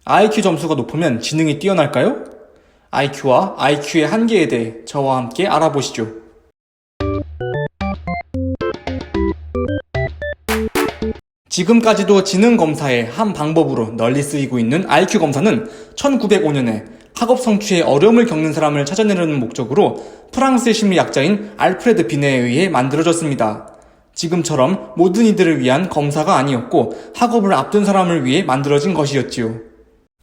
IQ 점수가 높으면 지능이 뛰어날까요? IQ와 IQ의 한계에 대해 저와 함께 알아보시죠. 지금까지도 지능 검사의 한 방법으로 널리 쓰이고 있는 IQ 검사는 1905년에 학업 성취에 어려움을 겪는 사람을 찾아내려는 목적으로 프랑스의 심리학자인 알프레드 비네에 의해 만들어졌습니다. 지금처럼 모든 이들을 위한 검사가 아니었고 학업을 앞둔 사람을 위해 만들어진 것이었지요.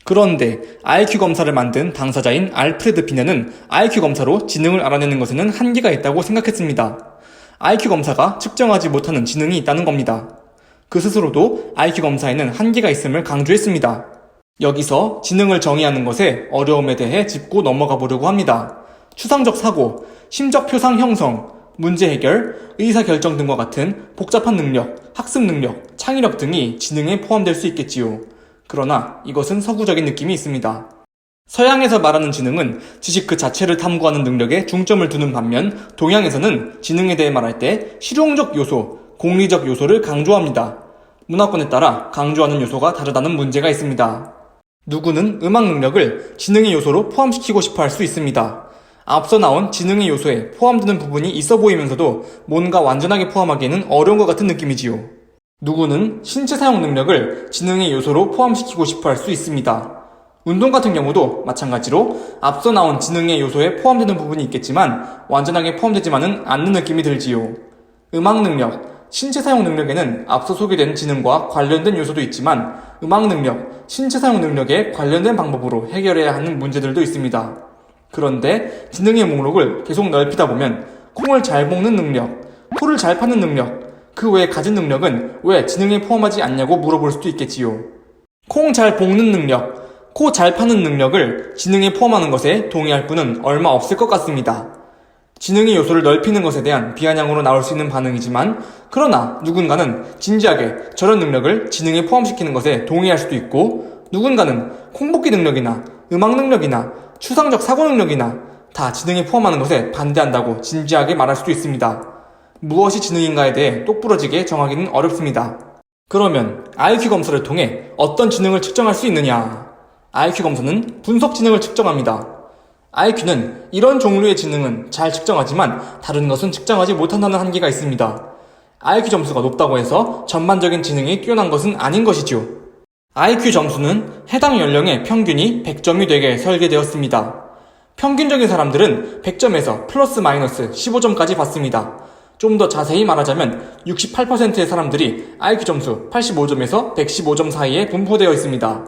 그런데 IQ 검사를 만든 당사자인 알프레드 비네는 IQ 검사로 지능을 알아내는 것에는 한계가 있다고 생각했습니다. IQ 검사가 측정하지 못하는 지능이 있다는 겁니다. 그 스스로도 IQ 검사에는 한계가 있음을 강조했습니다. 여기서 지능을 정의하는 것에 어려움에 대해 짚고 넘어가 보려고 합니다. 추상적 사고, 심적 표상 형성, 문제 해결, 의사결정 등과 같은 복잡한 능력, 학습 능력, 창의력 등이 지능에 포함될 수 있겠지요. 그러나 이것은 서구적인 느낌이 있습니다. 서양에서 말하는 지능은 지식 그 자체를 탐구하는 능력에 중점을 두는 반면 동양에서는 지능에 대해 말할 때 실용적 요소, 공리적 요소를 강조합니다. 문화권에 따라 강조하는 요소가 다르다는 문제가 있습니다. 누구는 음악 능력을 지능의 요소로 포함시키고 싶어 할 수 있습니다. 앞서 나온 지능의 요소에 포함되는 부분이 있어 보이면서도 뭔가 완전하게 포함하기에는 어려운 것 같은 느낌이지요. 누구는 신체 사용 능력을 지능의 요소로 포함시키고 싶어 할 수 있습니다. 운동 같은 경우도 마찬가지로 앞서 나온 지능의 요소에 포함되는 부분이 있겠지만 완전하게 포함되지만은 않는 느낌이 들지요. 음악 능력, 신체 사용 능력에는 앞서 소개된 지능과 관련된 요소도 있지만 음악 능력, 신체 사용 능력에 관련된 방법으로 해결해야 하는 문제들도 있습니다. 그런데 지능의 목록을 계속 넓히다 보면 콩을 잘 볶는 능력, 코를 잘 파는 능력, 그 외에 가진 능력은 왜 지능에 포함하지 않냐고 물어볼 수도 있겠지요. 콩 잘 볶는 능력, 코 잘 파는 능력을 지능에 포함하는 것에 동의할 분은 얼마 없을 것 같습니다. 지능의 요소를 넓히는 것에 대한 비아냥으로 나올 수 있는 반응이지만 그러나 누군가는 진지하게 저런 능력을 지능에 포함시키는 것에 동의할 수도 있고 누군가는 콩볶이 능력이나 음악 능력이나 추상적 사고 능력이나 다 지능에 포함하는 것에 반대한다고 진지하게 말할 수도 있습니다. 무엇이 지능인가에 대해 똑부러지게 정하기는 어렵습니다. 그러면 IQ 검사를 통해 어떤 지능을 측정할 수 있느냐? IQ 검사는 분석 지능을 측정합니다. IQ는 이런 종류의 지능은 잘 측정하지만 다른 것은 측정하지 못한다는 한계가 있습니다. IQ 점수가 높다고 해서 전반적인 지능이 뛰어난 것은 아닌 것이죠. IQ 점수는 해당 연령의 평균이 100점이 되게 설계되었습니다. 평균적인 사람들은 100점에서 플러스 마이너스 15점까지 받습니다. 좀 더 자세히 말하자면 68%의 사람들이 IQ 점수 85점에서 115점 사이에 분포되어 있습니다.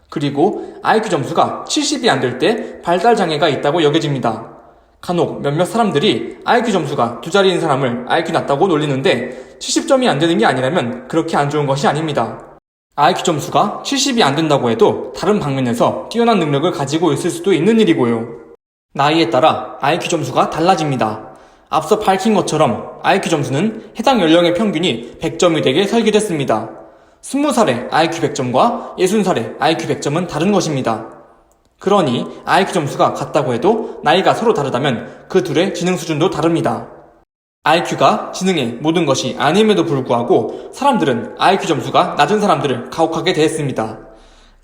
그리고 IQ 점수가 70이 안 될 때 발달 장애가 있다고 여겨집니다. 간혹 몇몇 사람들이 IQ 점수가 두 자리인 사람을 IQ 낮다고 놀리는데 70점이 안 되는 게 아니라면 그렇게 안 좋은 것이 아닙니다. IQ 점수가 70이 안 된다고 해도 다른 방면에서 뛰어난 능력을 가지고 있을 수도 있는 일이고요. 나이에 따라 IQ 점수가 달라집니다. 앞서 밝힌 것처럼 IQ 점수는 해당 연령의 평균이 100점이 되게 설계됐습니다. 20살의 IQ 100점과 60살의 IQ 100점은 다른 것입니다. 그러니 IQ 점수가 같다고 해도 나이가 서로 다르다면 그 둘의 지능 수준도 다릅니다. IQ가 지능의 모든 것이 아님에도 불구하고 사람들은 IQ 점수가 낮은 사람들을 가혹하게 대했습니다.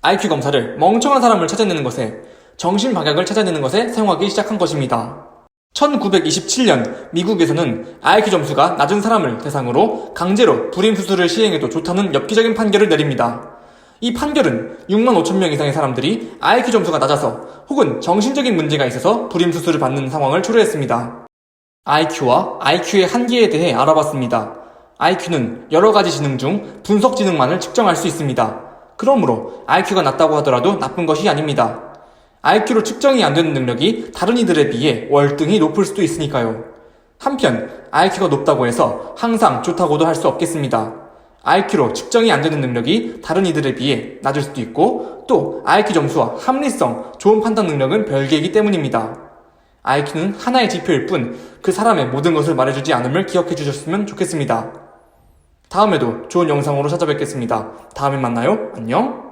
IQ 검사를 멍청한 사람을 찾아내는 것에, 정신박약을 찾아내는 것에 사용하기 시작한 것입니다. 1927년 미국에서는 IQ 점수가 낮은 사람을 대상으로 강제로 불임 수술을 시행해도 좋다는 엽기적인 판결을 내립니다. 이 판결은 6만 5천 명 이상의 사람들이 IQ 점수가 낮아서 혹은 정신적인 문제가 있어서 불임 수술을 받는 상황을 초래했습니다. IQ와 IQ의 한계에 대해 알아봤습니다. IQ는 여러 가지 지능 중 분석 지능만을 측정할 수 있습니다. 그러므로 IQ가 낮다고 하더라도 나쁜 것이 아닙니다. IQ로 측정이 안 되는 능력이 다른 이들에 비해 월등히 높을 수도 있으니까요. 한편 IQ가 높다고 해서 항상 좋다고도 할 수 없겠습니다. IQ로 측정이 안 되는 능력이 다른 이들에 비해 낮을 수도 있고 또 IQ 점수와 합리성, 좋은 판단 능력은 별개이기 때문입니다. IQ는 하나의 지표일 뿐 그 사람의 모든 것을 말해주지 않음을 기억해 주셨으면 좋겠습니다. 다음에도 좋은 영상으로 찾아뵙겠습니다. 다음에 만나요. 안녕.